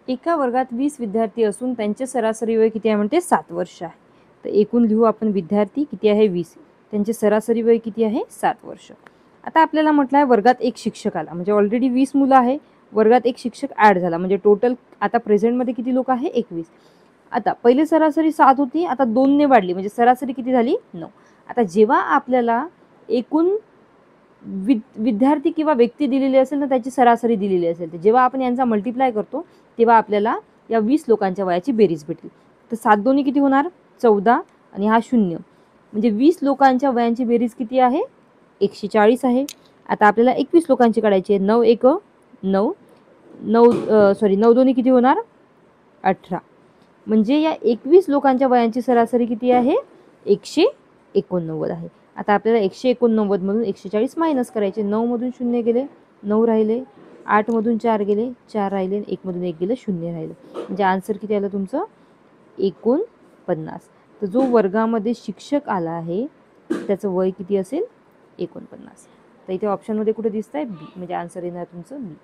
एका वर्गात 20 विद्यार्थी असून त्यांचे सरासरी वय किती आहे म्हणते 7 वर्ष आहे. तर एकूण लिहू आपण विद्यार्थी किती आहे 20, त्यांचे सरासरी वय किती आहे 7 वर्ष. आता आपल्याला म्हटलं आहे वर्गात एक शिक्षक आला, म्हणजे ऑलरेडी 20 मुलं आहे, वर्गात एक शिक्षक ॲड झाला, म्हणजे टोटल आता प्रेझेंटमध्ये किती लोक आहे 21. आता पहिले सरासरी 7 होती, आता 2 ने वाढली, म्हणजे सरासरी किती झाली 9. आता जेव्हा आपल्याला एकूण विद्यार्थी किंवा व्यक्ती दिलेली असेल ना, त्याची सरासरी दिलेली असेल, तर जेव्हा आपण यांचा मल्टिप्लाय करतो तेव्हा आपल्याला या 20 लोकांच्या वयाची बेरीज भेटेल. तर 7 दोन्ही किती होणार 14 आणि हा 0, म्हणजे 20 लोकांच्या वयांची बेरीज किती आहे 140 आहे. आता आपल्याला 21 लोकांची काढायची आहे. 9 1 9 9 दोन्ही किती होणार 18, म्हणजे या 21 लोकांच्या वयांची सरासरी किती आहे 189 आहे. आता आपल्याला 189 मधून 140 मायनस करायचे. 9 मधून 0 गेले 9 राहिले, 8 मधून 4 गेले 4 राहिले, 1 मधून 1 गेलं 0 राहिलं, म्हणजे आन्सर किती आलं तुमचं 49. तर जो वर्गामध्ये शिक्षक आला आहे त्याचं वय किती असेल 49. तर इथे ऑप्शनमध्ये कुठे दिसतंय बी, म्हणजे आन्सर येणार तुमचं बी.